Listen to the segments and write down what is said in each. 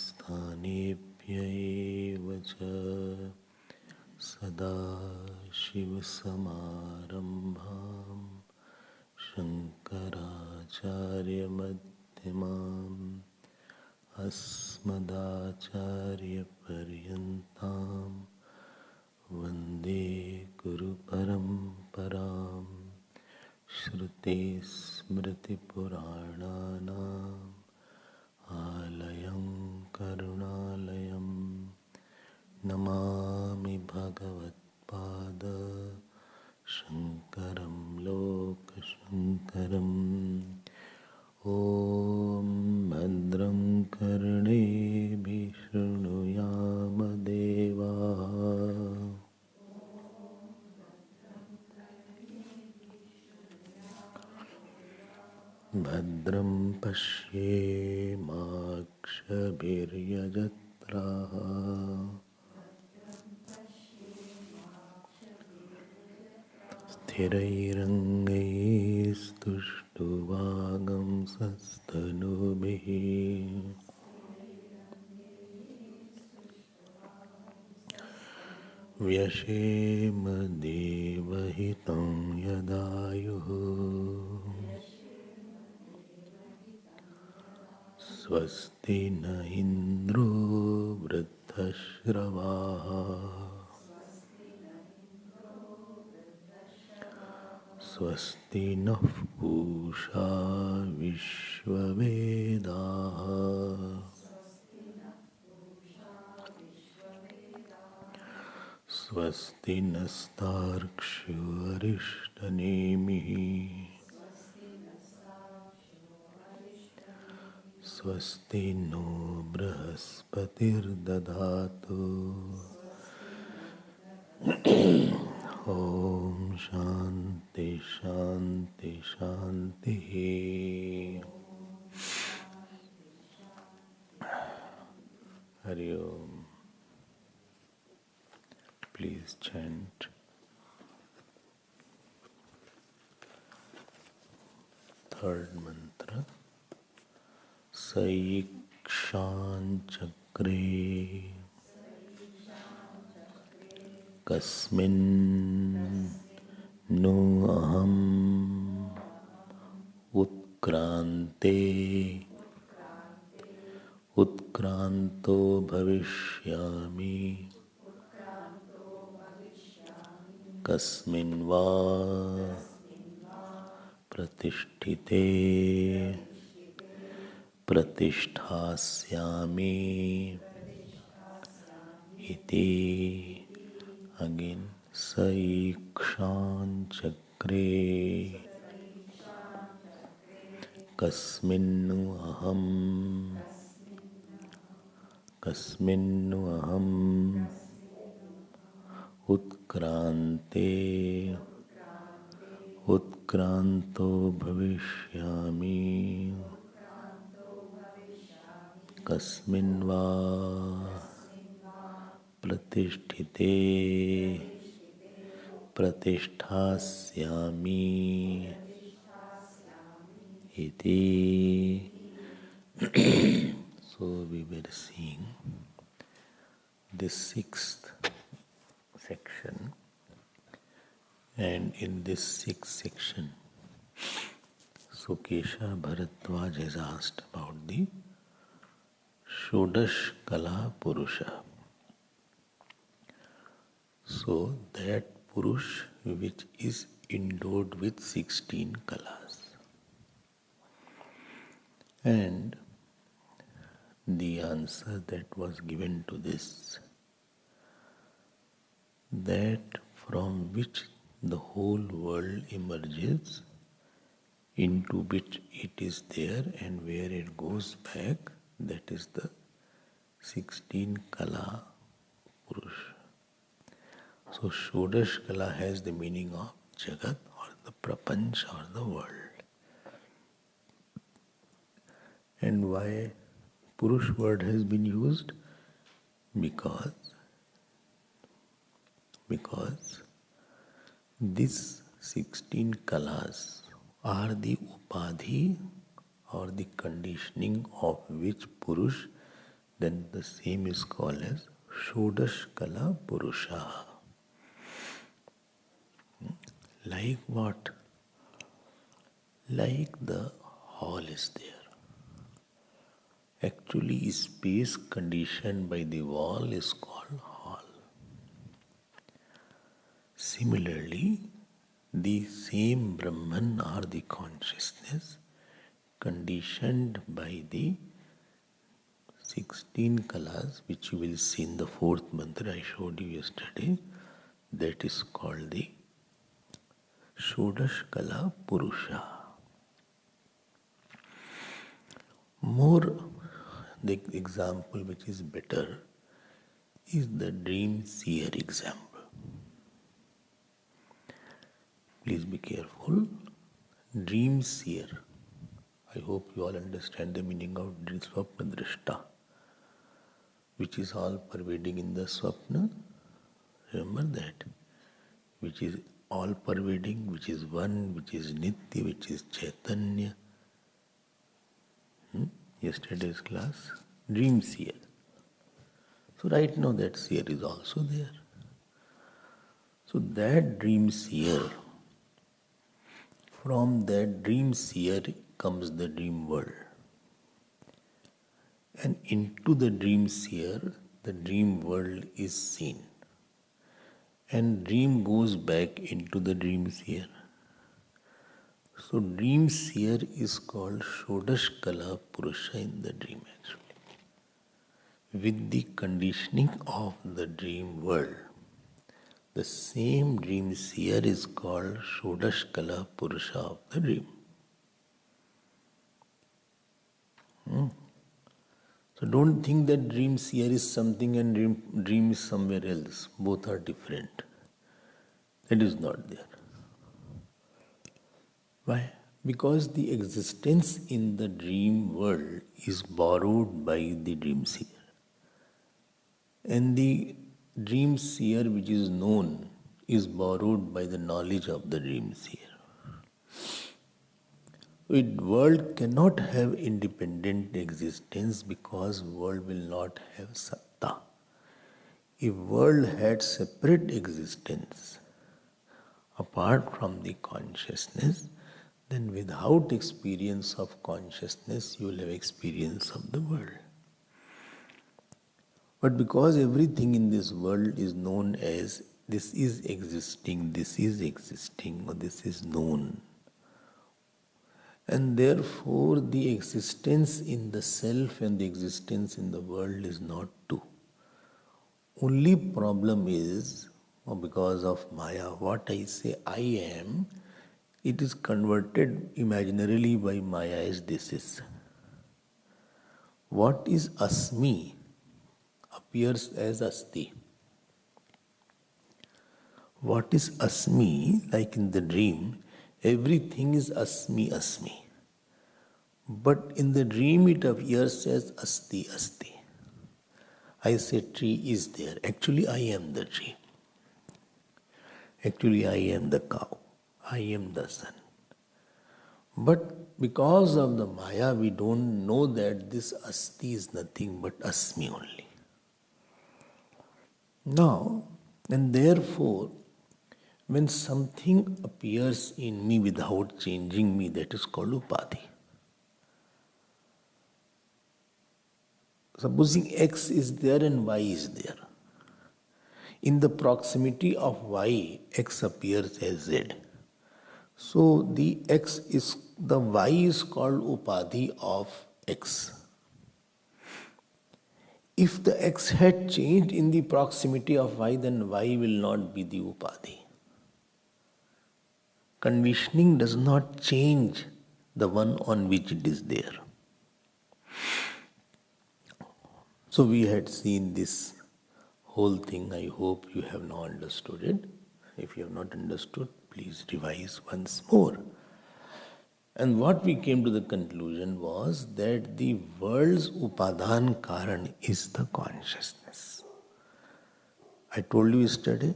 स्थानेभ्य एव च सदाशिवसमारम्भां शङ्कराचार्यमध्यमाम् अस्मदाचार्यपर्यन्तां वन्दे गुरुपरम्पराम् श्रुतिस्मृतिपुराणानाम् आलयं करुणालयं नमामि भगवत्पाद शङ्करं लोकशङ्करम्। ॐ भद्रं कर्णेभिः शृणुयाम देवाः भद्रं पश्येमाक्षभिर्यजत्राः स्थिरैरङ्गैस्तुष्टुवागंसस्तनूभिः व्यशेम देवहितं यदायुः स्वस्ति न इन्द्रो वृद्धश्रवाः स्वस्ति नः पूषा विश्ववेदाः स्वस्ति नस्तार्क्ष्यो अरिष्टनेमिः स्वस्ति नो बृहस्पतिर्दधातु ॐ शान्ति शान्ति शान्तिः। हरि ओम। प्लीज चैंट थर्ड मंत्र। सईक्षांचक्रे कस्मिन् नु अहम् उत्क्रांतो भविष्यामि कस्मिन् वा प्रतिष्ठिते प्रतिष्ठास्यामि इति। अगेन सईक्षांचक्रे कस्मिन्नु अहम् उत्क्रांतो भविष्यामि कस्मिन् वा प्रतिष्ठिते प्रतिष्ठास्यामि इति। So we were seeing this sixth section, and in this sixth section Sukesha Bharadwaj has asked about the Shodash Kala Purusha. So that Purush which is endowed with 16 kalas. And the answer that was given to this, that from which the whole world emerges, into which it is there and where it goes back, that is the 16 kala Purusha. So Shodash Kala has the meaning of Jagat or the Prapanch or the world. And why Purush word has been used? Because these 16 kalas are the upadhi or the conditioning of which Purush, then the same is called as Shodash Kala Purusha. Like what? Like the hall is there. Actually, space conditioned by the wall is called hall. Similarly, the same Brahman or the consciousness conditioned by the 16 kalas, which you will see in the fourth mantra I showed you yesterday, that is called the Shodash Kala Purusha. More, the example which is better is the dream seer example. Please be careful. Dream seer. I hope you all understand the meaning of Swapna Drishta, which is all pervading in the Swapna. Remember that. Which is all pervading, which is one, which is Nitya, which is Chaitanya. Yesterday's class, dream seer. So right now that seer is also there. So that dream seer, from that dream seer comes the dream world. And into the dream seer, the dream world is seen. And dream goes back into the dream seer. So dream seer is called Shodash Kala Purusha in the dream actually. With the conditioning of the dream world, the same dream seer is called Shodash Kala Purusha of the dream. So don't think that dream seer is something and dream is somewhere else. Both are different. That is not there. Why? Because the existence in the dream world is borrowed by the dream seer. And the dream seer which is known is borrowed by the knowledge of the dream seer. The world cannot have independent existence because world will not have satta. If world had separate existence apart from the consciousness, then without experience of consciousness, you will have experience of the world. But because everything in this world is known as this is existing, or this is known, and therefore the existence in the self and the existence in the world is not two. Only problem is, because of Maya, what I say I am, it is converted imaginarily by Maya as this is. What is Asmi appears as Asti. What is Asmi, like in the dream, everything is Asmi, Asmi. But in the dream it appears as Asti, Asti. I say tree is there. Actually I am the tree. Actually I am the cow. I am the sun. But because of the Maya, we don't know that this Asti is nothing but Asmi only. Now, and therefore, when something appears in me without changing me, that is called Upadhi. Supposing X is there and Y is there. In the proximity of Y, X appears as Z. So the Y is called Upadhi of X. If the X had changed in the proximity of Y, then Y will not be the Upadhi. Conditioning does not change the one on which it is there. So we had seen this whole thing. I hope you have now understood it. If you have not understood, please revise once more. And what we came to the conclusion was that the world's Upadhan Karan is the consciousness. I told you yesterday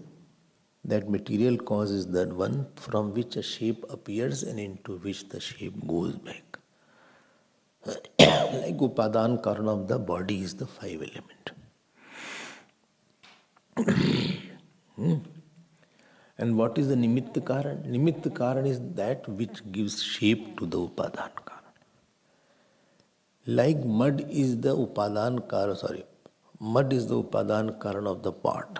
that material cause is that one from which a shape appears and into which the shape goes back. Like Upadan Karana of the body is the five element. And what is the Nimitta Karan? Nimitta Karan is that which gives shape to the Upadan Karan. Like mud is the Upadan Karan, mud is the Upadan Karan of the pot.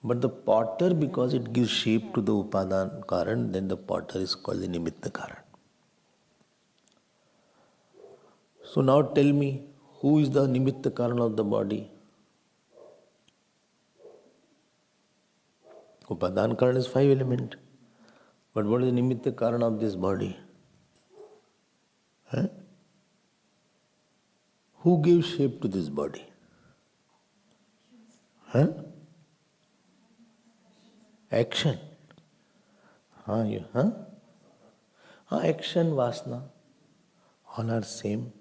But the potter, because it gives shape to the Upadan Karan, then the potter is called the Nimitta Karan. So now tell me, who is the Nimitta Karan of the body? Upadan Karan is five element. But what is the Nimitta Karan of this body? Huh? Who gives shape to this body? Huh? Action. Action, Vasana. All are same.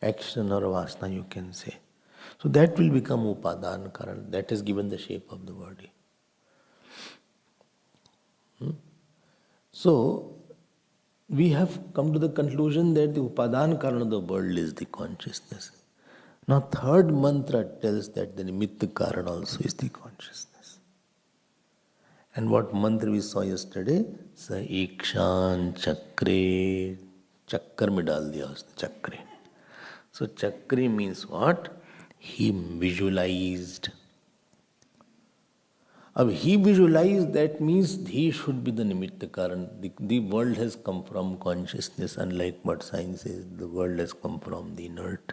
Action or Vasana you can say. So that will become Upadan Karan. That has given the shape of the body. So, we have come to the conclusion that the Upadan Karan of the world is the consciousness. Now, third mantra tells that the Nimitta Karan also is the consciousness. And what mantra we saw yesterday? Sa Ikshan Chakre. Chakkar mein dal diya usne, Chakre. So, Chakre means what? He visualized. He visualized, that means he should be the Nimitta Karan. The world has come from consciousness, unlike what science says, the world has come from the inert.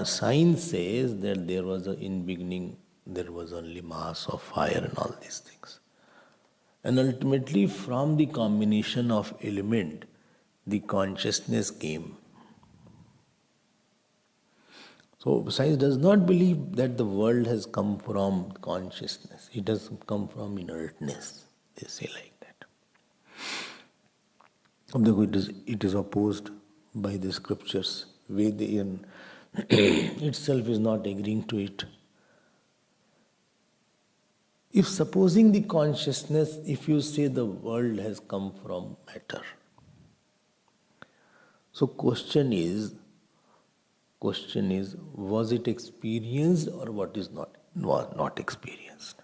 Science says that in beginning there was only mass of fire and all these things. And ultimately from the combination of element, the consciousness came. So science does not believe that the world has come from consciousness. It has come from inertness. They say like that. It is opposed by the scriptures. Vedian itself is not agreeing to it. If supposing the consciousness, if you say the world has come from matter, so question is, was it experienced or what is not experienced?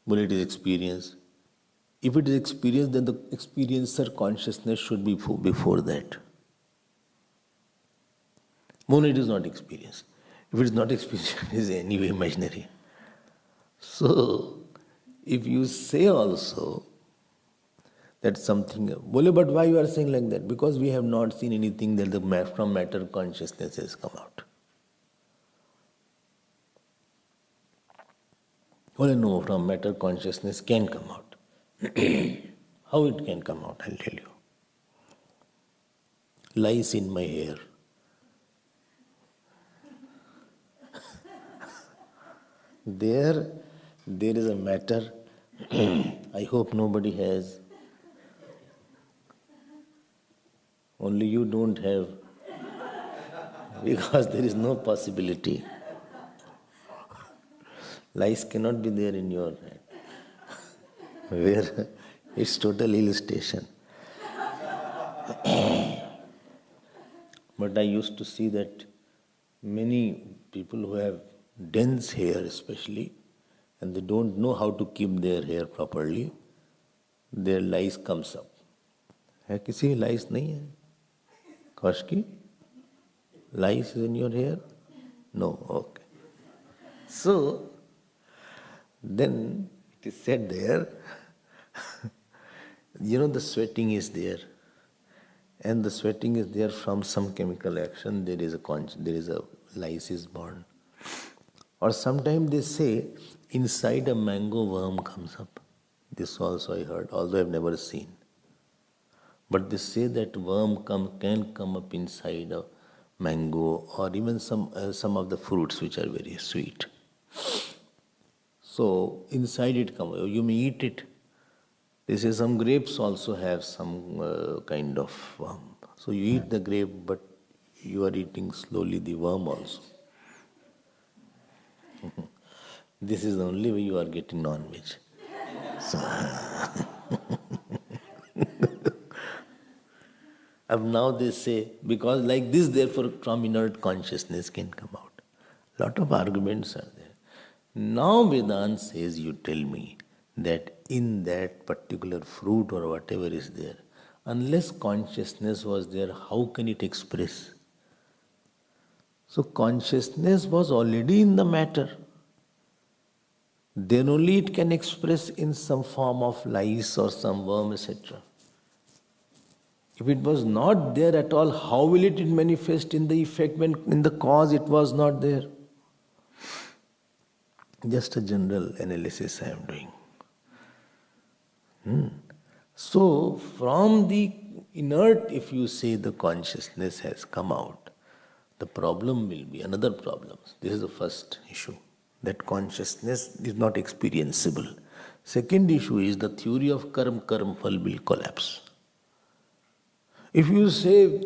Well, it is experienced. If it is experienced, then the experiencer consciousness should be before that. Well, it is not experienced. If it is not experienced, it is anyway imaginary. So, if you say also that something, but why you are saying like that? Because we have not seen anything that from matter consciousness has come out. No, from matter consciousness can come out. How it can come out, I'll tell you. Lice in my hair. There is a matter. I hope nobody has. Only you don't have, because there is no possibility. Lice cannot be there in your head, where it's total illustration. But I used to see that many people who have dense hair especially, and they don't know how to keep their hair properly, their lice comes up. है किसी lice नहीं है? Koshki? Lice is in your hair? No, okay. So, then it is said there, the sweating is there. And the sweating is there from some chemical action, there is a lice is born. Or sometimes they say, inside a mango worm comes up. This also I heard, although I have never seen. But they say that worm can come up inside a mango or even some of the fruits which are very sweet. So inside it comes, you may eat it. They say some grapes also have some kind of worm. So you eat the grape, but you are eating slowly the worm also. This is the only way you are getting non-veg. So, now they say, because like this, therefore, from inert consciousness can come out. Lot of arguments are there. Now Vedanta says, you tell me that in that particular fruit or whatever is there, unless consciousness was there, how can it express? So consciousness was already in the matter. Then only it can express in some form of lice or some worm, etc. If it was not there at all, how will it manifest in the effect when in the cause it was not there? Just a general analysis I am doing. So, from the inert, if you say the consciousness has come out, the problem will be another problem. This is the first issue, that consciousness is not experienceable. Second issue is the theory of karma phal will collapse. If you say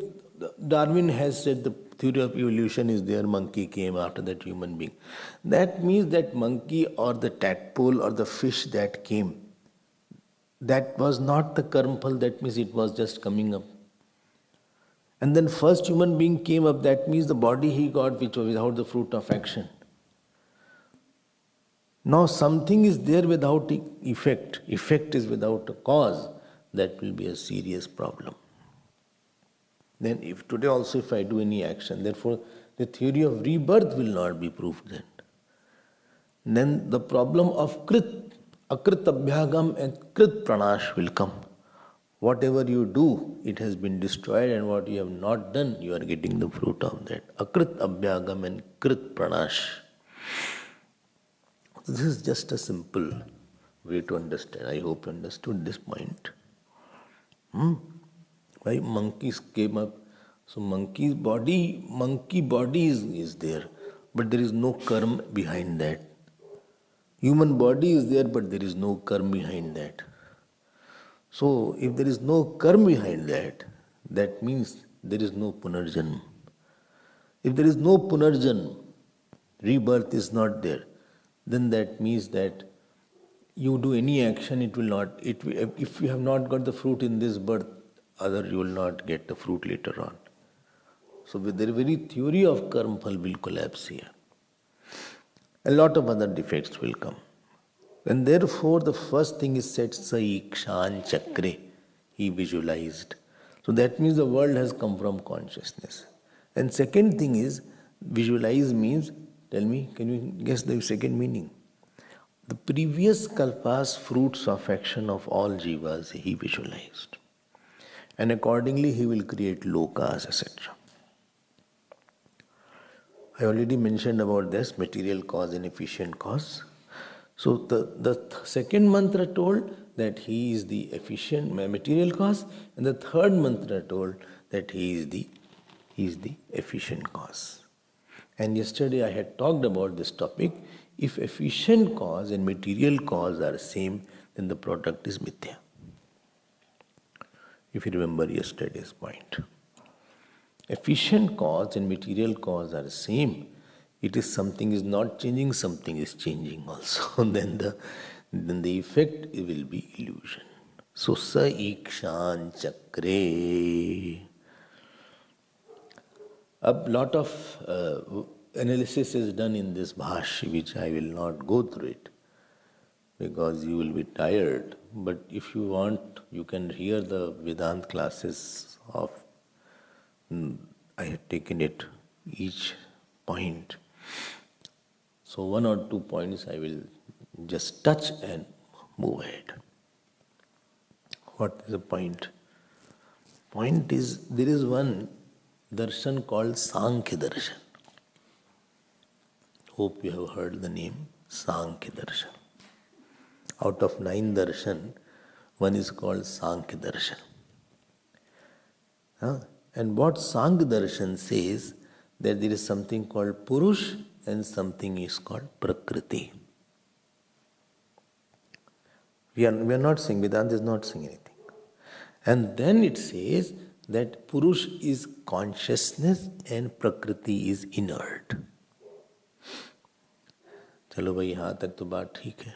Darwin has said the theory of evolution is there, monkey came after that human being, that means that monkey or the tadpole or the fish that came, that was not the karma phal, that means it was just coming up. And then first human being came up, that means the body he got which was without the fruit of action. Now something is there without effect, effect is without a cause, that will be a serious problem. Then if today also if I do any action, therefore the theory of rebirth will not be proved then. Then the problem of krit, akrit abhyagam and krit pranash will come. Whatever you do, it has been destroyed, and what you have not done, you are getting the fruit of that. Akrit abhyagam and krit pranash. This is just a simple way to understand. I hope you understood this point. Why monkeys came up? So monkey body is there, but there is no karma behind that. Human body is there, but there is no karma behind that. So if there is no karma behind that, that means there is no punarjanam. If there is no punarjanam, rebirth is not there, then that means that you do any action, it will not. If you have not got the fruit in this birth, other you will not get the fruit later on. So with the very theory of karma phal will collapse here. A lot of other defects will come. And therefore the first thing is said, sa ikshan chakre, he visualized. So that means the world has come from consciousness. And second thing is, visualize means, tell me, can you guess the second meaning? The previous kalpas fruits of action of all jivas he visualized. And accordingly he will create lokas, etc. I already mentioned about this, material cause and efficient cause. So the second mantra told that he is the efficient material cause, and the third mantra told that he is the efficient cause. And yesterday I had talked about this topic. If efficient cause and material cause are same, then the product is mithya. If you remember yesterday's point. Efficient cause and material cause are same. It is something is not changing, something is changing also. then the effect will be illusion. So sa ikshan chakre. A lot of analysis is done in this bhash, which I will not go through it because you will be tired. But if you want, you can hear the Vedanta classes of, I have taken it each point. So one or two points I will just touch and move ahead. What is the point? Point is, there is one darshan called Sankhya darshan. Hope you have heard the name Sankhya darshan. Out of 9 darshan, one is called Sankhya darshan. And what Sankhya darshan says, that there is something called Purusha and something is called Prakriti. We are not saying, Vedanta is not saying anything. And then it says that Purusha is consciousness and Prakriti is inert. चलो भाई यहाँ तक तो बात ठीक है.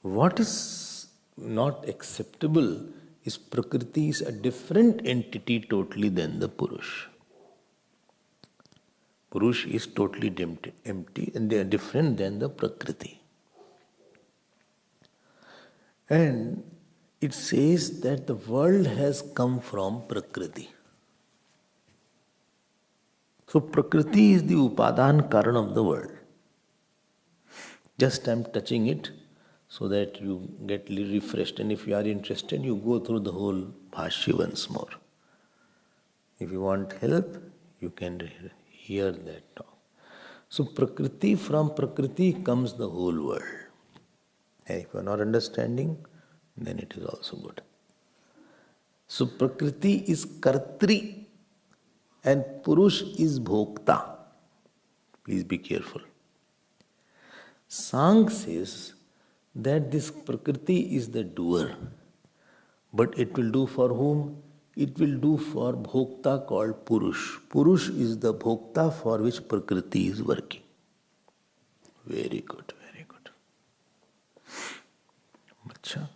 What is not acceptable is Prakriti is a different entity totally than the Purush. Purush is totally empty and they are different than the Prakriti. And it says that the world has come from Prakriti. So Prakriti is the Upadan Karan of the world. Just I am touching it so that you get refreshed. And if you are interested, you go through the whole Bhashya once more. If you want help, you can hear that talk. So Prakriti, from Prakriti comes the whole world. And if you are not understanding, then it is also good. So Prakriti is Kartri and Purush is Bhokta. Please be careful. Sankhya says that this Prakriti is the doer. But it will do for whom? It will do for Bhokta called Purush. Purush is the Bhokta for which Prakriti is working. Very good, very good. Achha.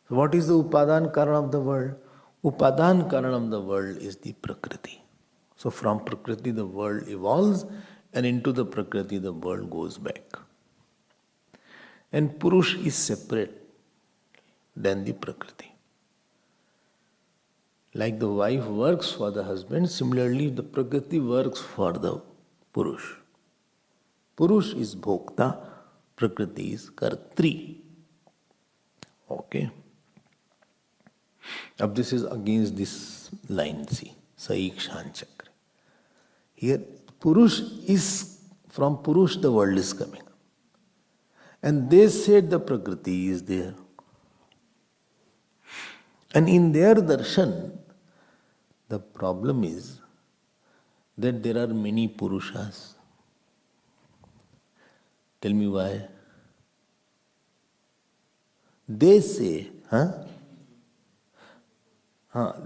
So what is the Upadan Karan of the world? Upadan Karan of the world is the Prakriti. So from Prakriti the world evolves and into the Prakriti the world goes back. And Purush is separate than the Prakriti. Like the wife works for the husband, similarly the Prakriti works for the Purush. Purush is Bhokta, Prakriti is Kartri. Okay. Now this is against this line, see, Saikshan Chakra. Here, Purush is, from Purush the world is coming. And they said the Prakriti is there. And in their darshan, the problem is that there are many Purushas. Tell me why. They say,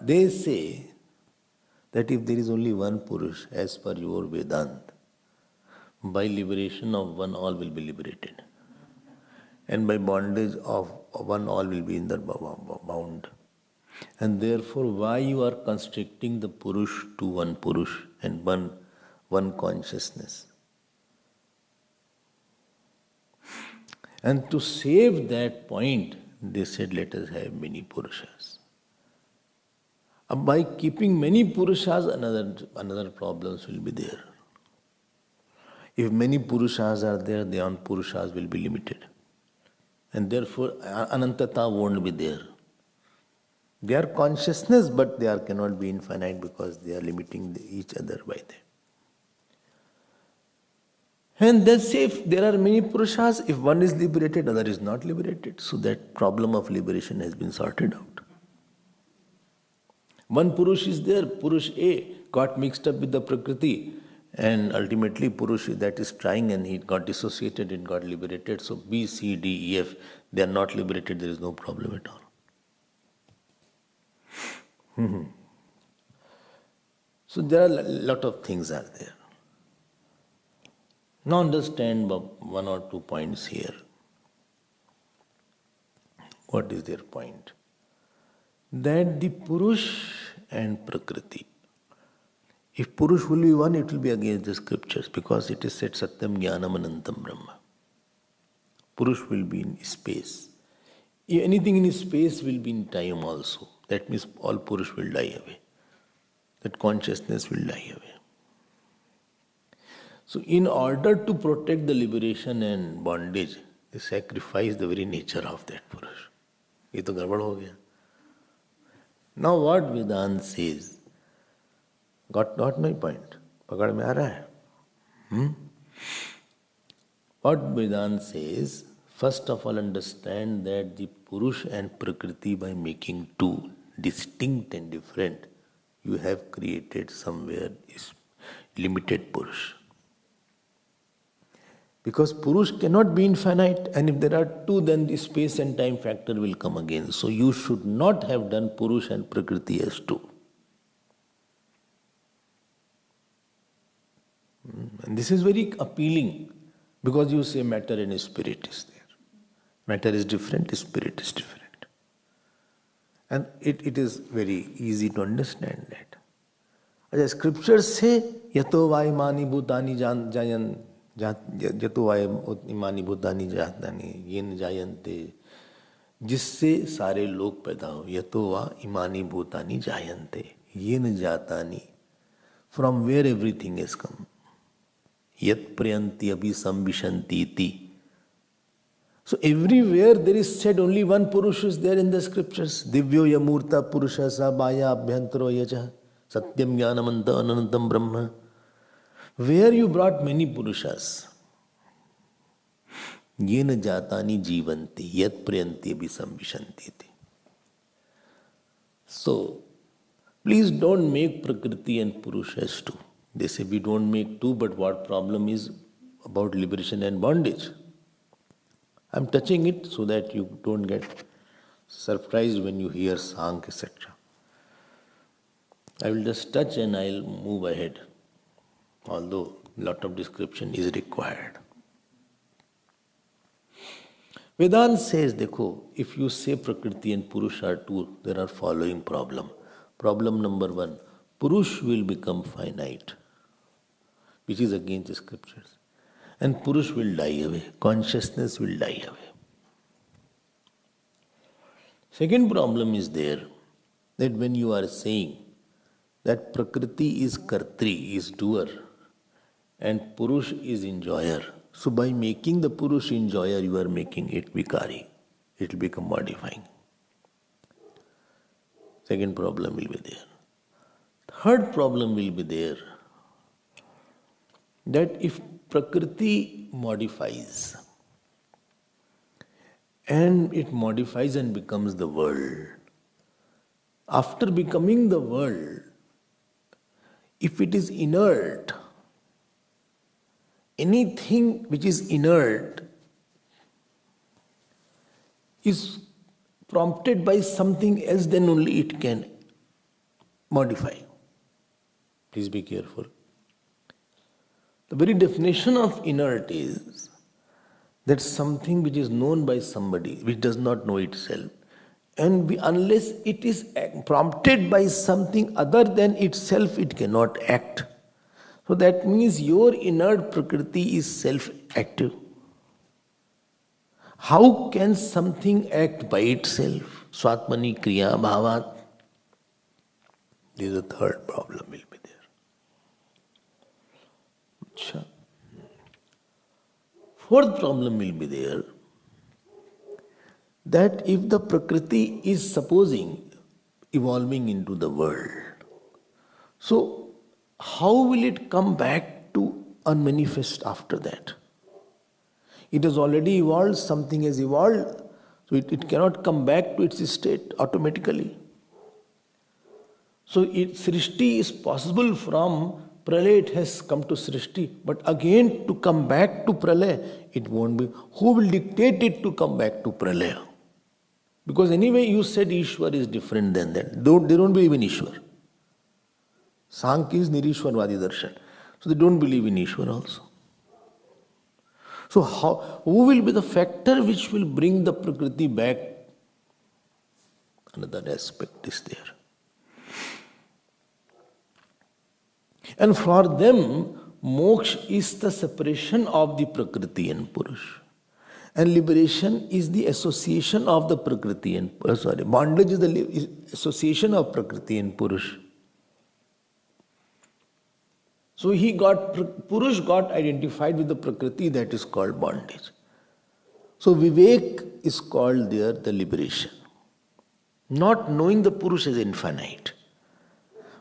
they say that if there is only one Purush, as per your Vedanta, by liberation of one all will be liberated. And by bondage of one all will be in the bound. And therefore, why you are constricting the Purush to one Purush and one consciousness? And to save that point, they said, let us have many Purushas. By keeping many Purushas, another problems will be there. If many Purushas are there, the un-Purushas will be limited. And therefore, Anantata won't be there. They are consciousness, but they cannot be infinite because they are limiting each other by them. And then say if there are many Purushas, if one is liberated, other is not liberated. So that problem of liberation has been sorted out. One Purush is there, Purush A got mixed up with the Prakriti, and ultimately Purush that is trying and he got dissociated and got liberated. So B, C, D, E, F, they are not liberated, there is no problem at all. So there are a lot of things are there. Now understand one or two points here. What is their point? That the Purush and Prakriti, if Purush will be one, it will be against the scriptures because it is said Satyam Jnanam Anantam Brahma. Purush will be in space. If anything in space will be in time also. That means all Purush will die away. That consciousness will die away. So in order to protect the liberation and bondage, they sacrifice the very nature of that Purush. Ye to garbad ho gaya. Now what Vedanta says, got my point? Pagad mein aa raha hai? What Vedanta says, first of all understand that the Purush and Prakriti, by making two distinct and different, you have created somewhere is limited Purush. Because Purush cannot be infinite, and if there are two, then the space and time factor will come again. So you should not have done Purush and Prakriti as two. And this is very appealing, because you say matter and spirit is there. Matter is different, spirit is different. And it is very easy to understand that. As scriptures say, yato va imani bhutani jayan yato va imani bhutani jatani yen jayante, जिससे सारे लोग पैदा हो, यतो वा इमानी भूतानी जायन्ते येन जातानि, from where everything has come, yat prayanti abhi samvishanti iti. So everywhere there is said only one Purusha is there in the scriptures. Divyo yamurta Purusha sa bhaya abhyantaro yaja satyam jnanamanta anantam brahma. Where you brought many Purushas. Yena jatani jivanti yat prayanti abhi samvishanti iti. So, please don't make Prakriti and Purusha as two. They say we don't make two, but what problem is about liberation and bondage? I'm touching it so that you don't get surprised when you hear Sankhya, etc. I will just touch and I'll move ahead, although a lot of description is required. Vedanta says, देखो, if you say Prakriti and Purusha are two, there are following problem. Problem number one, Purush will become finite, which is against the scriptures. And Purush will die away, consciousness will die away. Second problem is there, that when you are saying that Prakriti is Kartri, is doer, and Purush is enjoyer, so by making the Purush enjoyer, you are making it vikari. It will become modifying. Second problem will be there. Third problem will be there, that if Prakriti modifies, and it modifies and becomes the world, after becoming the world, if it is inert, anything which is inert is prompted by something else, then only it can modify. Please be careful. The very definition of inert is that something which is known by somebody, which does not know itself, and unless it is prompted by something other than itself, it cannot act. So that means your inert Prakriti is self-active. How can something act by itself? Swatmani kriya bhavat. This is the third problem will be there. Achha. Fourth problem will be there, that if the Prakriti is supposing evolving into the world, so how will it come back to unmanifest after that? It has already evolved, something has evolved, so it cannot come back to its state automatically. So Srishti is possible from Pralaya, it has come to Srishti, but again to come back to Pralaya, it won't be. Who will dictate it to come back to Pralaya? Because anyway you said Ishwar is different than that. They don't believe in Ishwar. Sankhya is Nirishwarvadi darshan. So they don't believe in Ishwar also. So who will be the factor which will bring the Prakriti back? Another aspect is there. And for them, moksha is the separation of the Prakriti and Purusha. And liberation is the association of the Prakriti and bondage is the association of Prakriti and Purusha. So Purush got identified with the Prakriti, that is called bondage. So Vivek is called there the liberation. Not knowing the Purush is infinite.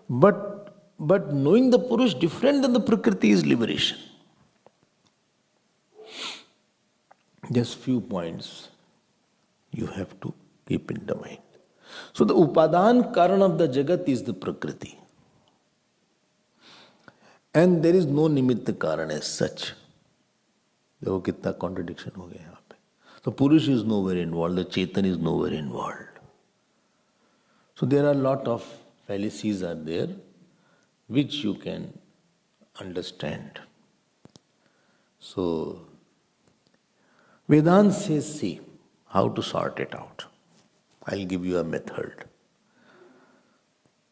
But knowing the Purush different than the Prakriti is liberation. Just few points you have to keep in the mind. So the Upadan Karan of the Jagat is the Prakriti. And there is no Nimitta Karan as such. देखो कितना contradiction हो गया यहाँ पे. So Purush is nowhere involved, the Chetan is nowhere involved. So there are a lot of fallacies are there which you can understand. So Vedanta says, see, How to sort it out? I'll give you a method.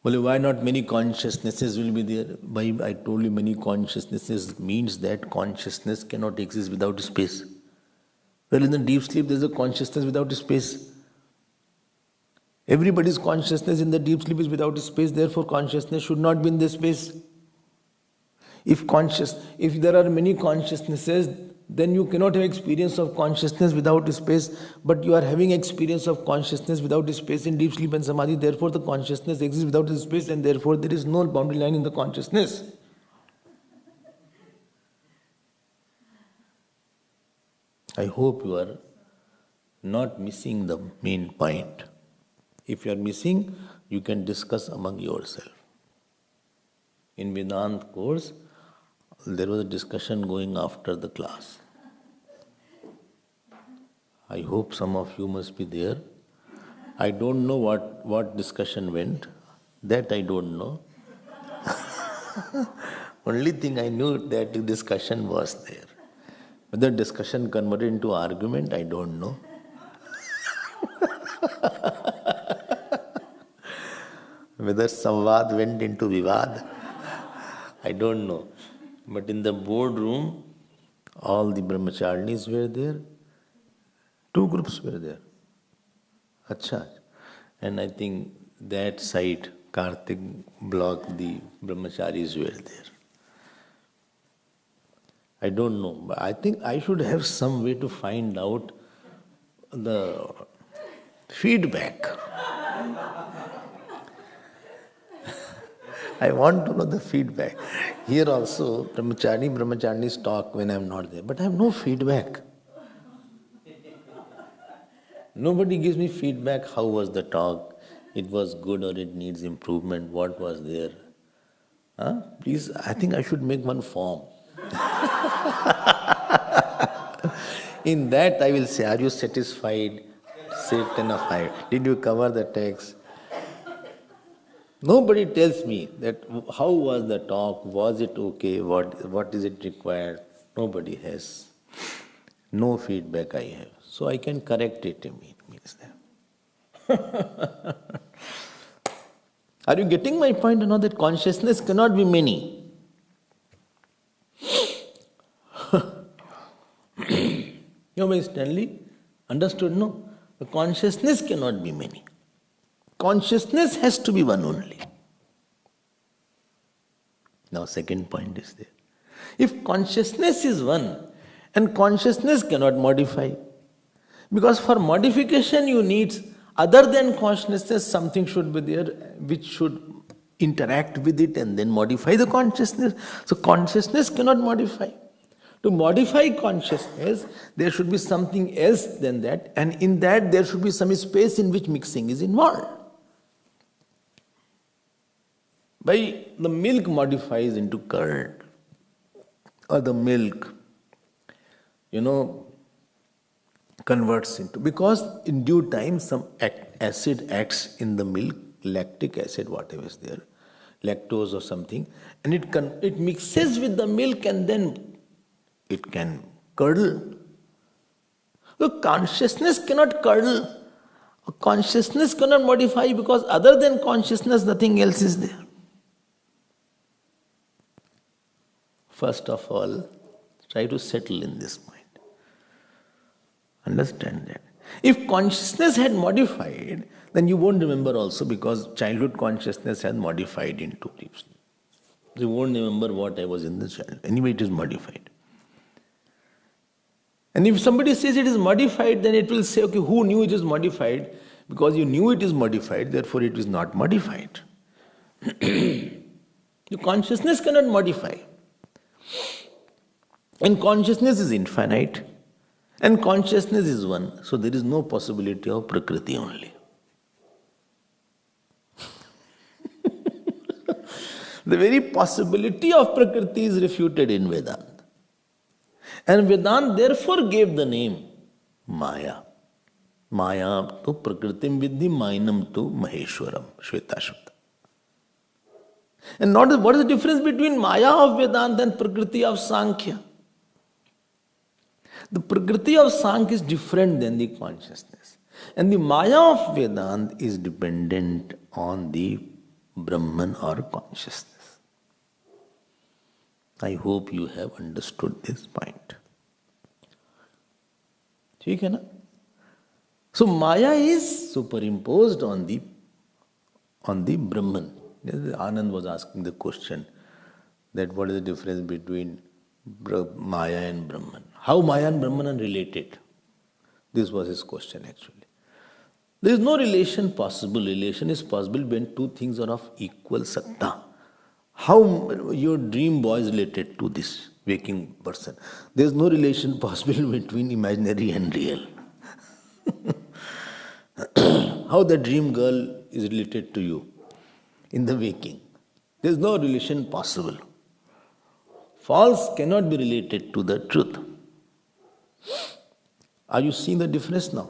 Well, why not many consciousnesses will be there? Why I told you many consciousnesses means that consciousness cannot exist without space. Well, in the deep sleep, there's a consciousness without space. Everybody's consciousness in the deep sleep is without space, therefore consciousness should not be in the space. If there are many consciousnesses, then you cannot have experience of consciousness without space, but you are having experience of consciousness without space in deep sleep and samadhi, therefore the consciousness exists without space and therefore there is no boundary line in the consciousness. I hope you are not missing the main point. If you are missing, you can discuss among yourself. In Vedanta course, there was a discussion going after the class. I hope some of you must be there. I don't know what discussion went. That I don't know. Only thing I knew that the discussion was there. Whether discussion converted into argument, I don't know. Whether samvad went into vivad, I don't know. But in the boardroom, all the brahmacharinis were there. 2 groups were there. Acha. And I think that side, Kartik block, the brahmacharis were there. I don't know, but I think I should have some way to find out the feedback. I want to know the feedback. Here also, brahmacharinis talk when I am not there, but I have no feedback. Nobody gives me feedback. How was the talk? It was good or it needs improvement? What was there? Please, I think I should make one form. In that I will say, are you satisfied? Say 10 of 5. Did you cover the text? Nobody tells me that how was the talk, was it okay, what is it required? Nobody has. No feedback I have. So I can correct it means that. Are you getting my point? That consciousness cannot be many. Stanley understood, no? The consciousness cannot be many. Consciousness has to be one only. Now, second point is there. If consciousness is one, and consciousness cannot modify, because for modification you need, other than consciousness, something should be there which should interact with it and then modify the consciousness. So consciousness cannot modify. To modify consciousness, there should be something else than that, and in that there should be some space in which mixing is involved. By the milk modifies into curd, or the milk, converts into, because in due time some acid acts in the milk, lactic acid, whatever is there, lactose or something, and it mixes with the milk and then it can curdle. So consciousness cannot curdle. Consciousness cannot modify because other than consciousness, nothing else is there. First of all, try to settle in this mind. Understand that. If consciousness had modified, then you won't remember also, because childhood consciousness has modified into deep sleep. You won't remember what I was in the child. Anyway, it is modified. And if somebody says it is modified, then it will say, okay, who knew it is modified? Because you knew it is modified, therefore it is not modified. The consciousness cannot modify. And consciousness is infinite. And consciousness is one. So there is no possibility of Prakriti only. The very possibility of Prakriti is refuted in Vedanta. And Vedanta therefore gave the name Maya. Maya to Prakritim Vidhi, Mainam to Maheshwaram, Shvetashvata. And notice what is the difference between Maya of Vedanta and Prakriti of Samkhya? The Prakriti of Sankhya is different than the consciousness. And the Maya of Vedanta is dependent on the Brahman or consciousness. I hope you have understood this point. ठीक है ना? So Maya is superimposed on the Brahman. Anand was asking the question that what is the difference between Maya and Brahman? How Maya and Brahman are related? This was his question actually. There is no relation possible. Relation is possible when two things are of equal satta. How your dream boy is related to this waking person? There is no relation possible between imaginary and real. How the dream girl is related to you in the waking. There is no relation possible. False cannot be related to the truth. Are you seeing the difference now?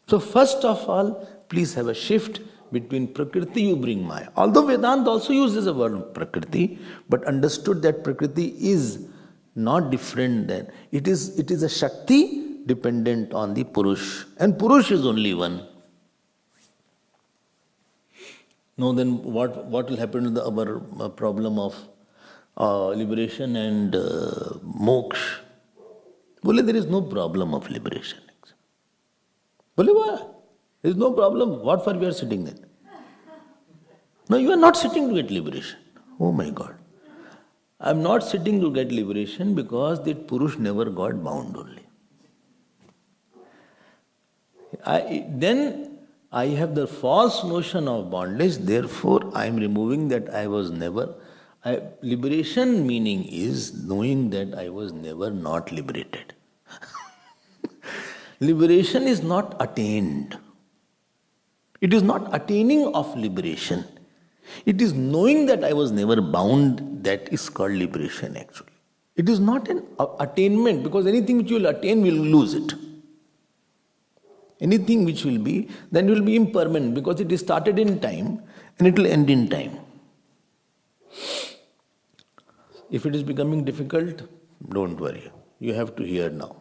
So first of all, please have a shift between Prakriti, you bring Maya. Although Vedanta also uses the word Prakriti, but understood that Prakriti is not different than, it is a Shakti dependent on the Purusha. And Purusha is only one. No, then what will happen to our problem of liberation and moksha? Bole, there is no problem of liberation. Bole, why? There is no problem. What for we are sitting then? No, you are not sitting to get liberation. Oh my God. I am not sitting to get liberation because that Purush never got bound only. Then I have the false notion of bondage, therefore I am removing that I was never. Liberation meaning is knowing that I was never not liberated. Liberation is not attained. It is not attaining of liberation. It is knowing that I was never bound that is called liberation actually. It is not an attainment because anything which you will attain will lose it. Anything which will be, then will be impermanent because it is started in time and it will end in time. If it is becoming difficult, don't worry. You have to hear now.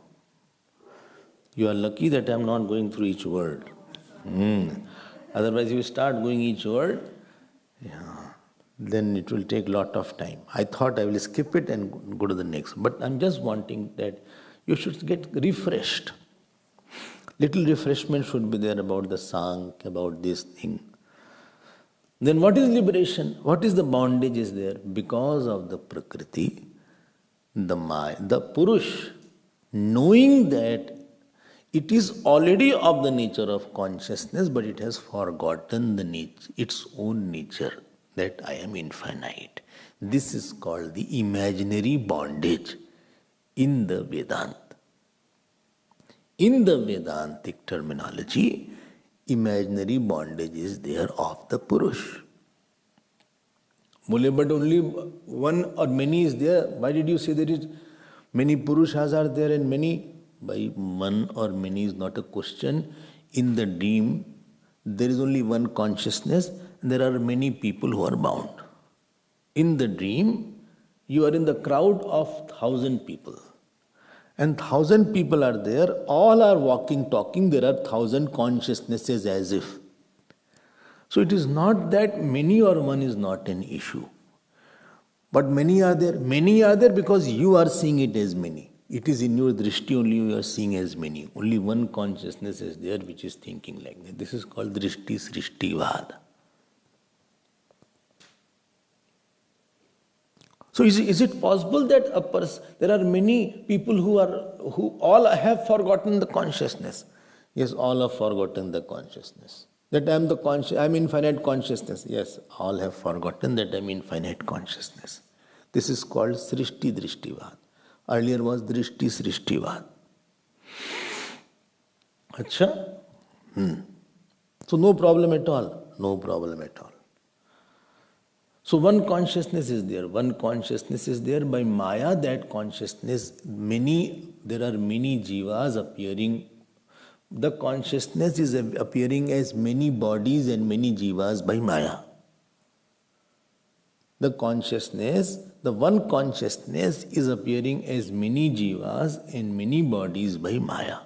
You are lucky that I am not going through each word. Otherwise, if you start going each word, then it will take a lot of time. I thought I will skip it and go to the next. But I am just wanting that you should get refreshed. Little refreshment should be there about the Sankhya, about this thing. Then what is liberation? What is the bondage is there? Because of the Prakriti, the Maya, the Purusha, knowing that it is already of the nature of consciousness, but it has forgotten the nature, its own nature, that I am infinite. This is called the imaginary bondage in the Vedanta. In the Vedantic terminology, imaginary bondage is there of the Purusha. But only one or many is there. Why did you say there is many Purushas are there and many? By one or many is not a question. In the dream, there is only one consciousness and there are many people who are bound. In the dream, you are in the crowd of 1,000 people. And 1,000 people are there, all are walking, talking, there are 1,000 consciousnesses as if. So it is not that many or one is not an issue. But many are there. Many are there because you are seeing it as many. It is in your drishti only you are seeing as many. Only one consciousness is there which is thinking like that. This is called drishti srishti vada. So is it possible that there are many people who all have forgotten the consciousness? Yes, all have forgotten the consciousness. That I am infinite consciousness. Yes, all have forgotten that I am infinite consciousness. This is called Srishti Drishtivad. Earlier was Drishti Srishtivad. Acha? So no problem at all. No problem at all. So one consciousness is there. One consciousness is there. By Maya, that consciousness, there are many jivas appearing. The consciousness is appearing as many bodies and many jivas by Maya. The consciousness the one consciousness is appearing as many jivas and many bodies by Maya.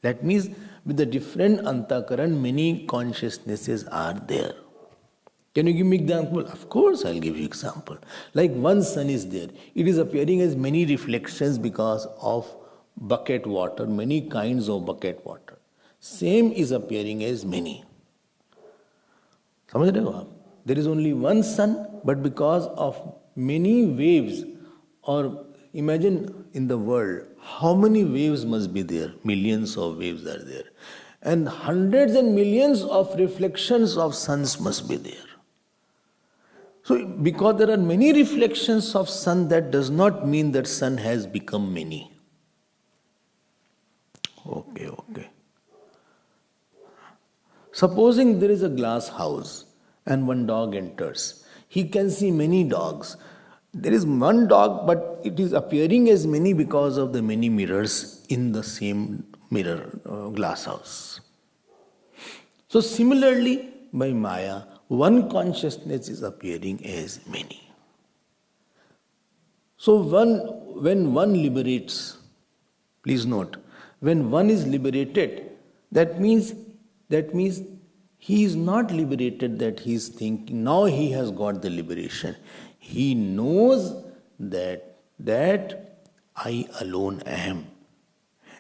That means with the different antakaran, many consciousnesses are there. Can you give me example? Of course, I'll give you example. Like one sun is there. It is appearing as many reflections because of bucket water, many kinds of bucket water. Same is appearing as many. समझ रहे हो आप? There is only one sun, but because of many waves, or imagine in the world, how many waves must be there? Millions of waves are there. And hundreds and millions of reflections of suns must be there. So, because there are many reflections of sun, that does not mean that sun has become many. Okay. Supposing there is a glass house and one dog enters. He can see many dogs. There is one dog, but it is appearing as many because of the many mirrors in the same glass house. So similarly, by Maya, one consciousness is appearing as many. So when one liberates, please note, when one is liberated, that means he is not liberated that he is thinking, now he has got the liberation. He knows that I alone am.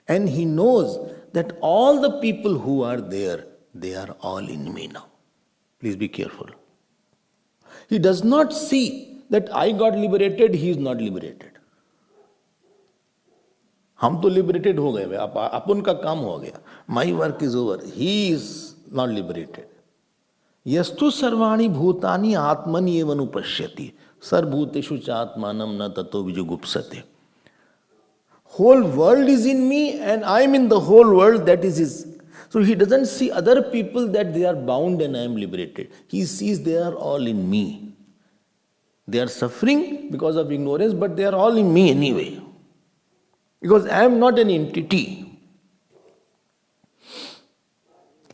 And he knows that all the people who are there, they are all in me now. Please be careful. He does not see that I got liberated, he is not liberated. हम तो liberated हो गए, अपन का काम हो गया. My work is over. He is not liberated. Yastu sarvani bhutani atmani evanupashyati. Sarvbhuteshu chatmanam na tato vijugupsate. Whole world is in me and I am in the whole world, that is his. So he doesn't see other people that they are bound and I am liberated. He sees they are all in me. They are suffering because of ignorance, but they are all in me anyway. Because I am not an entity.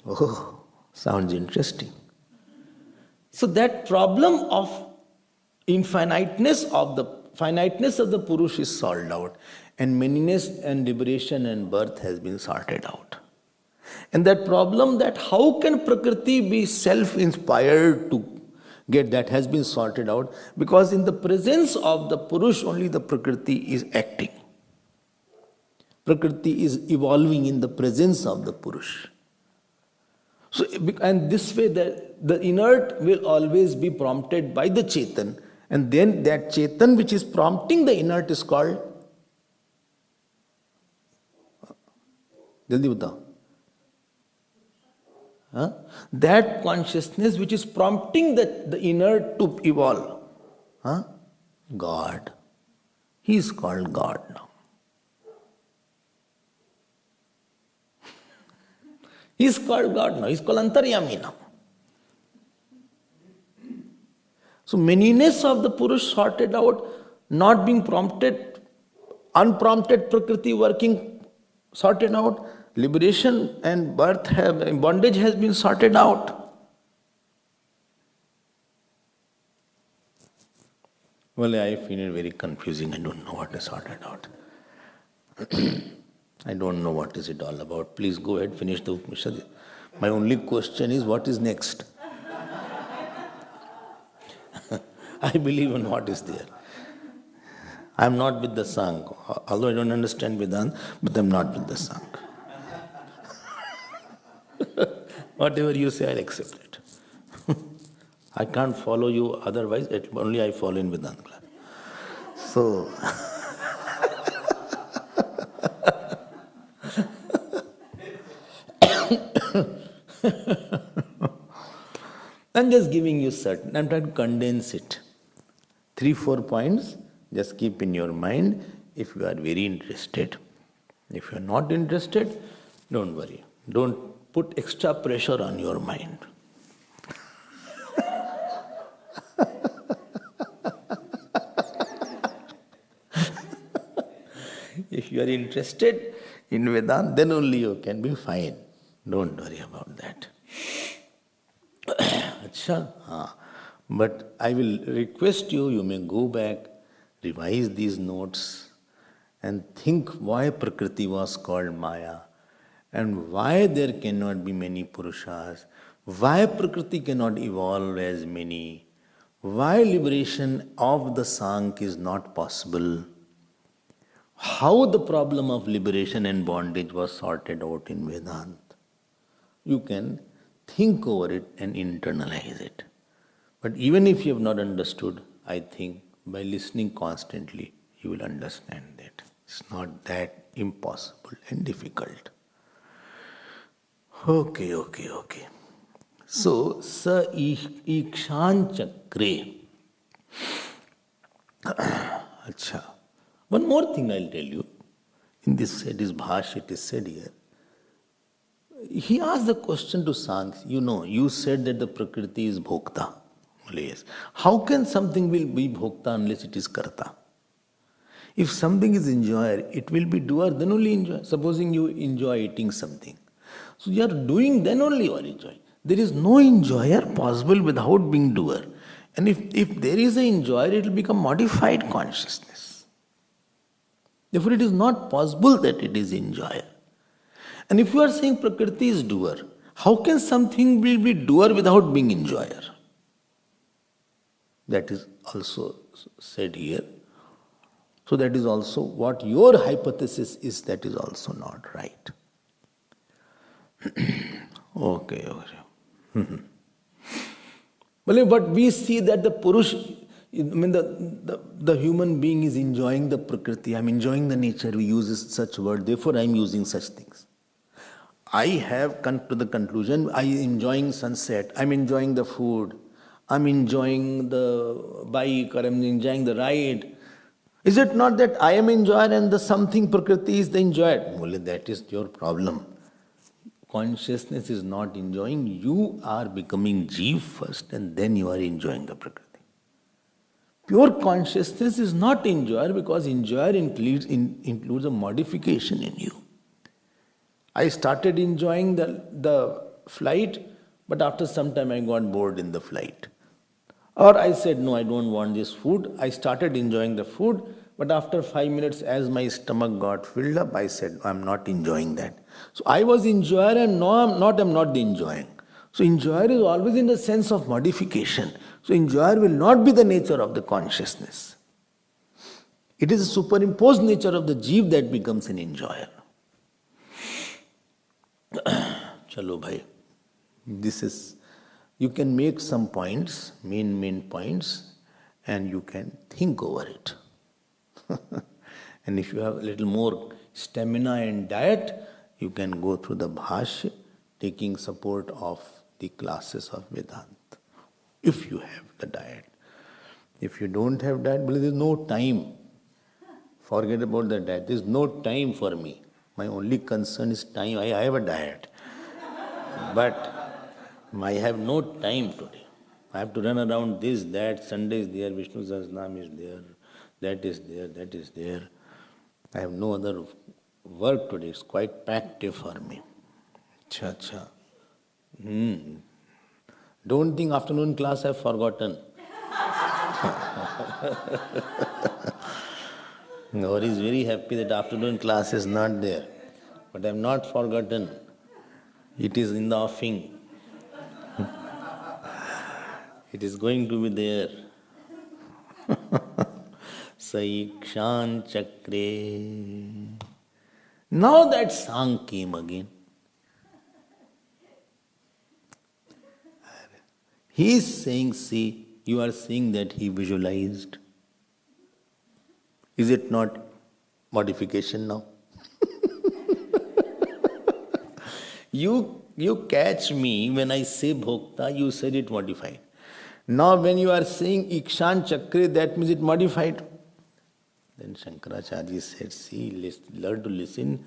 Oh, sounds interesting. So that problem of finiteness of the Purusha is solved out, and manyness and liberation and birth has been sorted out. And that problem that how can Prakriti be self-inspired to get, that has been sorted out, because in the presence of the Purusha only the Prakriti is acting. Prakriti is evolving in the presence of the Purusha. So, and this way the inert will always be prompted by the Chetan, and then that Chetan which is prompting the inert is called, Jaldi batao. That consciousness which is prompting the inert to evolve, God. He is called God now. He is called God now. He is called Antaryami now. So manyness of the Purusha sorted out, not being prompted, unprompted Prakriti working sorted out, liberation and bondage has been sorted out. Well, I find it very confusing. I don't know what is sorted out. I don't know what is it all about. Please go ahead, finish the Upanishad. My only question is, what is next? I believe in what is there. I am not with the Sangha. Although I don't understand Vedanta, but I am not with the Sangha. Whatever you say, I'll accept it. I can't follow you otherwise, only I follow in Vedanta class. So, I'm just giving you certain, I'm trying to condense it. 3-4 points, just keep in your mind if you are very interested. If you are not interested, don't worry. Don't put extra pressure on your mind. If you are interested in Vedanta, then only you can be fine. Don't worry about that. Achha? But I will request you, you may go back, revise these notes and think why Prakriti was called Maya and why there cannot be many Purushas, why Prakriti cannot evolve as many, why liberation of the Sankhya is not possible, how the problem of liberation and bondage was sorted out in Vedanta. You can think over it and internalize it. But even if you have not understood, I think by listening constantly, you will understand that. It's not that impossible and difficult. Okay. So, sa ikshan chakre. Acha. One more thing I'll tell you. In this bhash, it is said here. He asked the question to Sankhya, you said that the Prakriti is Bhokta. Well, yes. How can something will be Bhokta unless it is Karta? If something is enjoyer, it will be doer, then only enjoy. Supposing you enjoy eating something. So you are doing, then only you are enjoying. There is no enjoyer possible without being doer. And if there is an enjoyer, it will become modified consciousness. Therefore, it is not possible that it is enjoyer. And if you are saying Prakriti is doer, how can something will be doer without being enjoyer? That is also said here. So that is also what your hypothesis is, that is also not right. Okay. But we see that the Purusha, the human being is enjoying the Prakriti. I am enjoying the nature. We use such word. Therefore, I am using such things. I have come to the conclusion, I am enjoying sunset. I am enjoying the food. I am enjoying the bike, or I am enjoying the ride. Is it not that I am enjoyer and the something Prakriti is the enjoyer? Well, that is your problem. Consciousness is not enjoying. You are becoming Jeev first and then you are enjoying the Prakriti. Pure consciousness is not enjoyer because enjoyer includes a modification in you. I started enjoying the flight, but after some time I got bored in the flight. Or I said, no, I don't want this food. I started enjoying the food, but after 5 minutes, as my stomach got filled up, I said, I'm not enjoying that. So I was enjoyer and now I'm not the enjoying. So enjoyer is always in the sense of modification. So enjoyer will not be the nature of the consciousness. It is a superimposed nature of the Jeev that becomes an enjoyer. Chalo bhai. This is, you can make some points, main points, and you can think over it. And if you have a little more stamina and diet, you can go through the bhashya, taking support of the classes of Vedanta. If you have the diet. If you don't have diet, well, there is no time. Forget about the diet. There is no time for me. My only concern is time. I have a diet. But I have no time today. I have to run around this, that, Sunday is there, Vishnu Sahasranam is there, that is there. I have no other work today. It's quite packed day for me. Acha. Don't think afternoon class I have forgotten. Gauri is very happy that afternoon class is not there. But I have not forgotten. It is in the offing. It is going to be there. Saikshan Chakre. Now that song came again. He is saying, see, you are saying that he visualized. Is it not modification now? You catch me when I say Bhokta, you said it modified. Now when you are saying Ikshan Chakre, that means it modified. Then Shankaracharya said, see, learn to listen.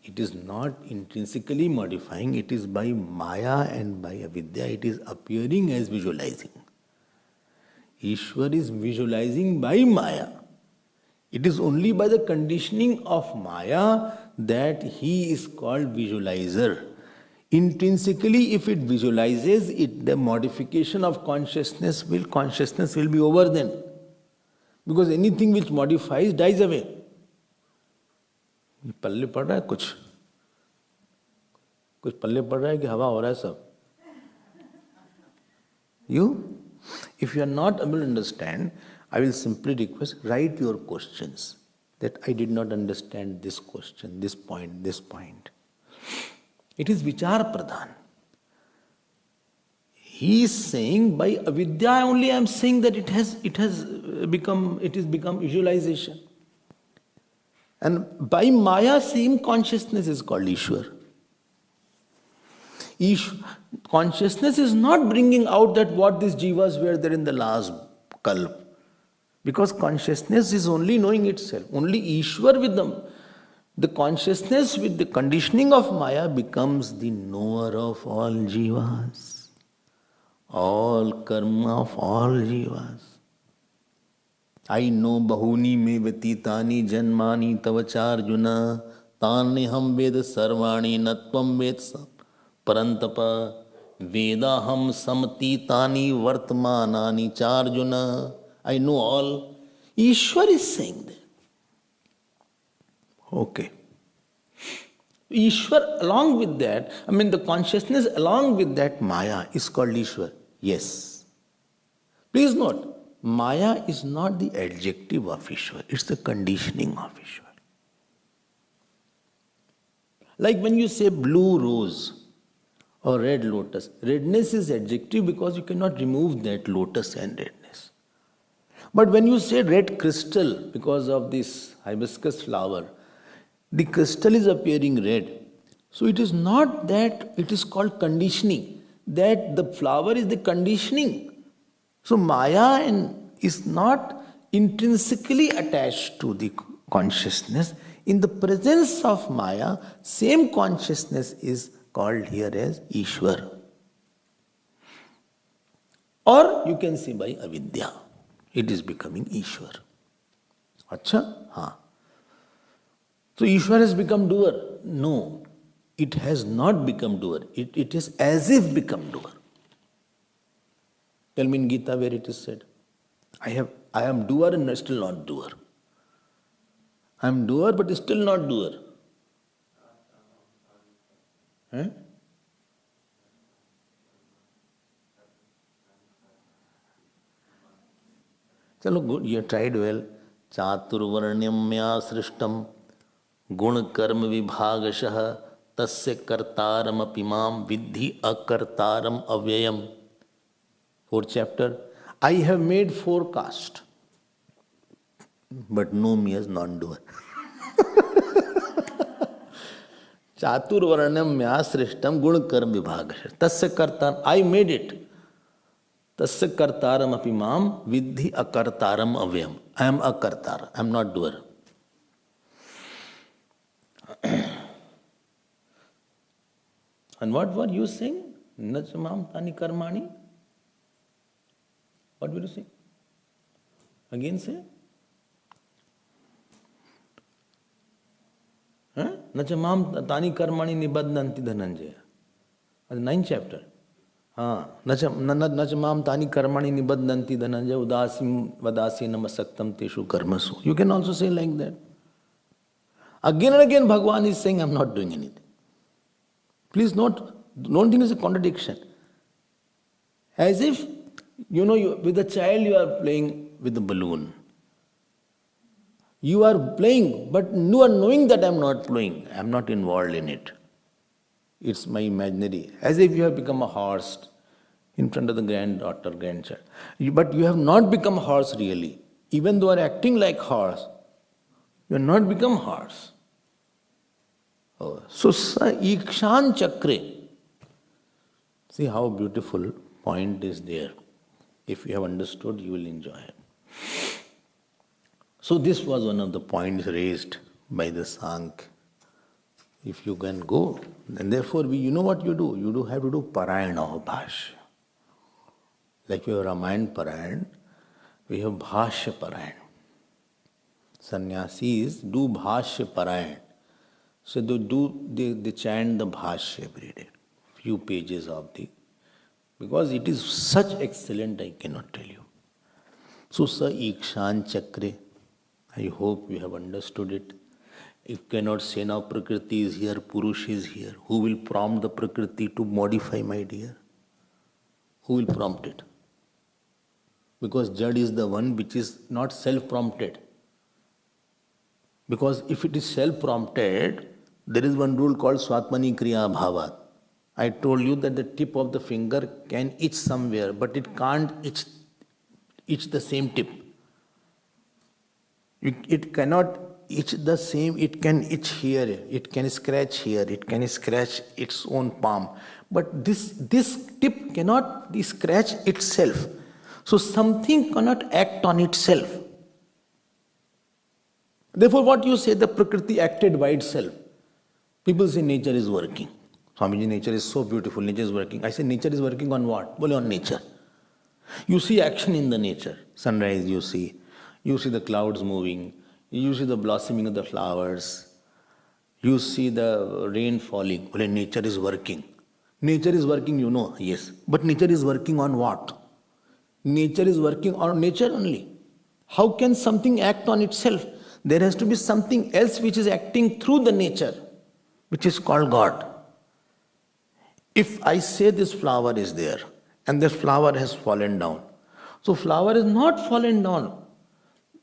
It is not intrinsically modifying, it is by Maya and by Avidya, it is appearing as visualizing. Ishwar is visualizing by Maya. It is only by the conditioning of Maya that he is called visualizer. Intrinsically, if it visualizes, the modification of consciousness will be over then. Because anything which modifies dies away. ये पल्ले पड़ रहा है कुछ पल्ले पड़ रहा है कि हवा हो रहा है सब. You, if you are not able to understand, I will simply request, write your questions. That I did not understand this question, this point, this point. It is vichar pradhan. He is saying by avidya only I am saying that it has become visualization. And by Maya, same consciousness is called Ishwar. Consciousness is not bringing out that what these jivas were there in the last kalp. Because consciousness is only knowing itself. Only Ishwar with them. The consciousness with the conditioning of Maya becomes the knower of all jivas. All karma of all jivas. I know bahuni me vatitani janmani tavacharjuna tani ham ved sarvani natvam ved parantapa vedaham samatitani vartmanani charjuna. I know all. Ishwar is saying that. Okay. Ishwar along with that, the consciousness along with that Maya is called Ishwar. Yes. Please note, Maya is not the adjective of Ishwar, it's the conditioning of Ishwar. Like when you say blue rose or red lotus, redness is adjective because you cannot remove that lotus and redness. But when you say red crystal because of this hibiscus flower, the crystal is appearing red. So it is not that it is called conditioning, that the flower is the conditioning. So Maya is not intrinsically attached to the consciousness. In the presence of Maya, same consciousness is called here as Ishwar. Or you can say by avidya, it is becoming Ishwar. Acha? Ha. So Ishwar has become doer. No, it has not become doer. It is as if become doer. Tell me in Gita where it is said. I am doer and still not doer. I am doer but still not doer. Huh? Chalo, good, you tried well. Chaturvarnyam mya srishtam gun karma vibhagashah tasya kartaram apimam vidhi akartaram avyayam. 4th chapter. I have made 4 castes, but know me as non-doer. Chaturvarnyam mya srishtam gun karma vibhagashah tasya kartaram. I made it. Tasya kartaram apimam vidhi akartaram avyam. I am akartar. I am not doer. And what were you saying? Nachamam tani karmani? What were you saying? Again say? Nachamam tani karmani nibadhanti dhananjaya. 9th chapter. Nachamam tani karmani nibadhanti dhananjaya udasim vadasi namasaktam teshu karmasu. You can also say like that. Again and again Bhagavan is saying, I am not doing anything. Please note, don't think it's a contradiction. As if, with a child you are playing with a balloon. You are playing, but you are knowing that I am not playing. I am not involved in it. It's my imaginary. As if you have become a horse in front of the granddaughter, grandchild. But you have not become a horse really. Even though you are acting like horse, you have not become horse. So, Ikshan Chakre. See how beautiful point is there. If you have understood, you will enjoy it. So this was one of the points raised by the Sankhya. If you can go, and therefore you know what you do. You have to do Parayana Bhashya. Like we have Ramayana Parayan, we have Bhashya Parayan. Sannyasis do Bhashya Parayan. So they chant the Bhashya every day. Few pages of because it is such excellent, I cannot tell you. So, sa ikshan chakre. I hope you have understood it. You cannot say now Prakriti is here, Purusha is here. Who will prompt the Prakriti to modify, my dear? Who will prompt it? Because Jad is the one which is not self-prompted. Because if it is self-prompted, there is one rule called Swatmani Kriya Bhavat. I told you that the tip of the finger can itch somewhere, but it can't itch the same tip. It cannot itch the same, it can itch here, it can scratch here, it can scratch its own palm. But this tip cannot scratch itself. So something cannot act on itself. Therefore, what you say, the Prakriti acted by itself. People say nature is working. Swamiji, nature is so beautiful, nature is working. I say nature is working on what? Well, on nature. You see action in the nature. Sunrise you see the clouds moving, you see the blossoming of the flowers, you see the rain falling. Well, nature is working. Nature is working, you know, yes. But nature is working on what? Nature is working on nature only. How can something act on itself? There has to be something else which is acting through the nature, which is called God. If I say this flower is there, and this flower has fallen down, so flower is not fallen down,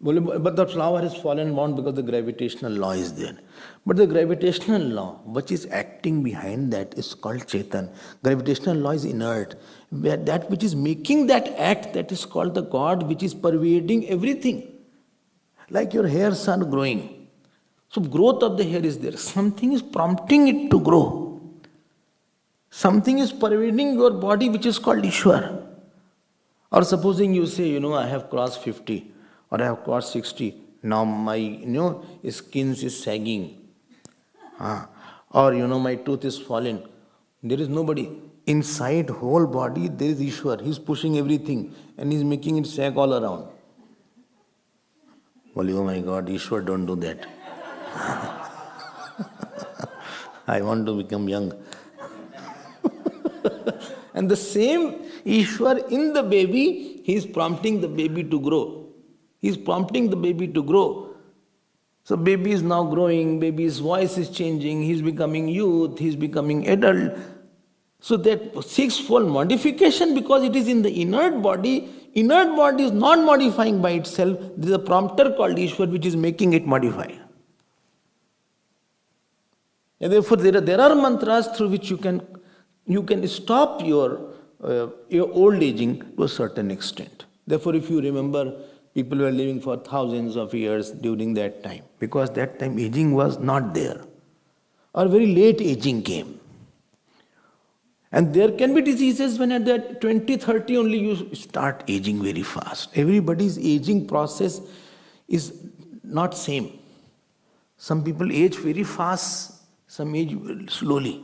but the flower has fallen down because the gravitational law is there. But the gravitational law, which is acting behind that, is called Chetan. Gravitational law is inert. That which is making that act, that is called the God, which is pervading everything. Like your hairs are growing. So growth of the hair is there. Something is prompting it to grow. Something is pervading your body, which is called Ishwar. Or supposing you say, I have crossed 50 or I have crossed 60. Now my, skin is sagging. Or, my tooth is fallen. There is nobody. Inside whole body, there is Ishwar. He is pushing everything and he is making it sag all around. Well, oh my God, Ishwar, don't do that. I want to become young. And the same Ishwar in the baby, he is prompting the baby to grow. He is prompting the baby to grow. So baby is now growing, baby's voice is changing, he is becoming youth, he is becoming adult. So that sixfold modification, because it is in the inert body is not modifying by itself. There is a prompter called Ishwar which is making it modify. And therefore there are mantras through which you can stop your old aging to a certain extent. Therefore, if you remember, people were living for thousands of years during that time, because that time aging was not there, or very late aging came. And there can be diseases when at that 20, 30 only you start aging very fast. Everybody's aging process is not same. Some people age very fast, some age slowly,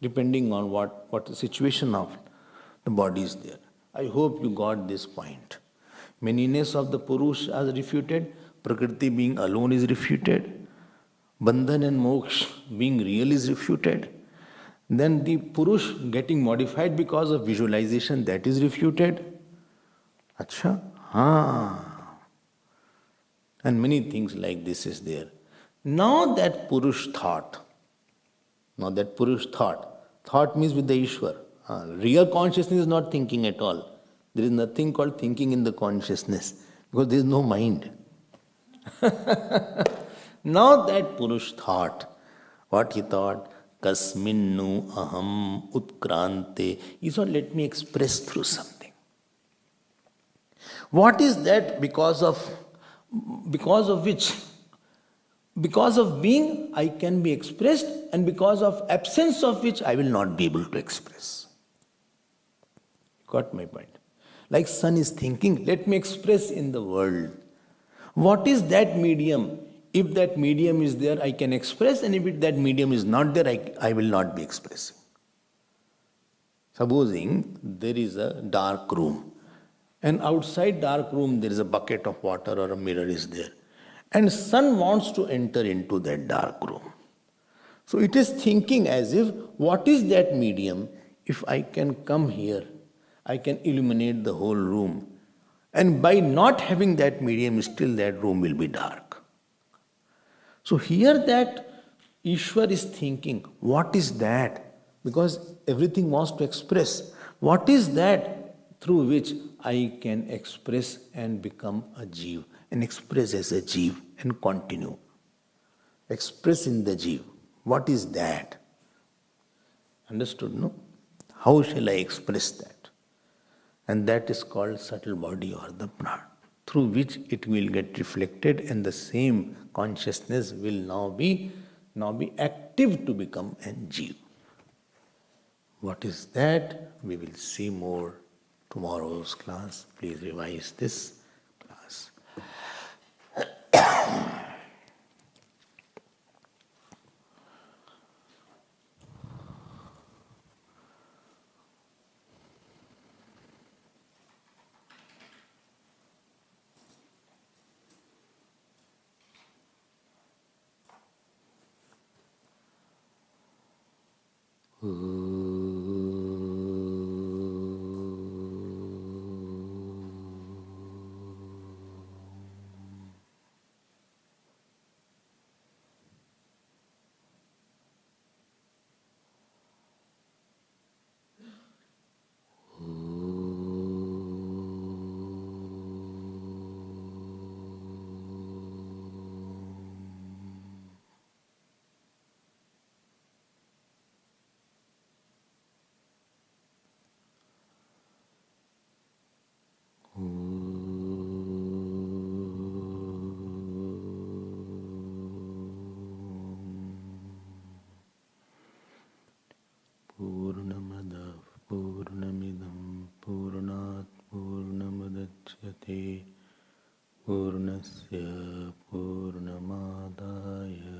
depending on what the situation of the body is there. I hope you got this point. Manyness of the Purusha is refuted, Prakriti being alone is refuted, Bandhan and Moksha being real is refuted. Then the Purusha getting modified because of visualization, that is refuted. Acha? And many things like this is there. Now that Purusha thought means with the Ishwar. Real consciousness is not thinking at all. There is nothing called thinking in the consciousness, because there is no mind. Now that Purusha thought, what he thought? Kasminnu aham utkrante. He thought, let me express through something. What is that because of which? Because of being, I can be expressed, and because of absence of which, I will not be able to express. Got my point? Like sun is thinking, let me express in the world. What is that medium? If that medium is there, I can express, and if that medium is not there, I will not be expressing. Supposing there is a dark room, and outside dark room there is a bucket of water or a mirror is there, and sun wants to enter into that dark room. So it is thinking as if, what is that medium? If I can come here, I can illuminate the whole room. And by not having that medium, still that room will be dark. So here that Ishwar is thinking, what is that? Because everything wants to express. What is that through which I can express and become a Jeev, and express as a Jeev and continue? Express in the Jeev. What is that? Understood, no? How shall I express that? And that is called subtle body or the prana, through which it will get reflected, and the same consciousness will now be active to become a Jeev. What is that? We will see more tomorrow's class. Please revise this class. Purnamadav Purnamidam Purnat Purnamadachyate Purnasya Purnamadaya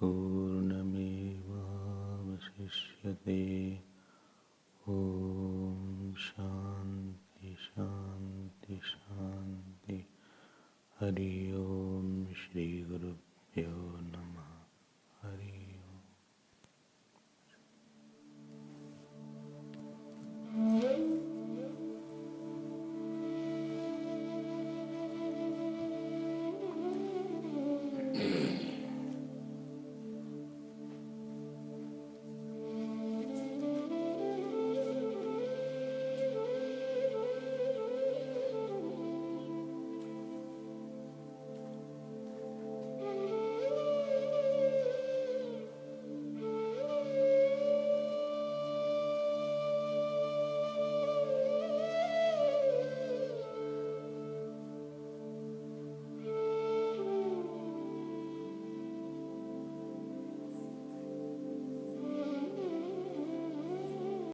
Purnamevavashishyate. Om Shanti Shanti Shanti. Hari Om Shri Guru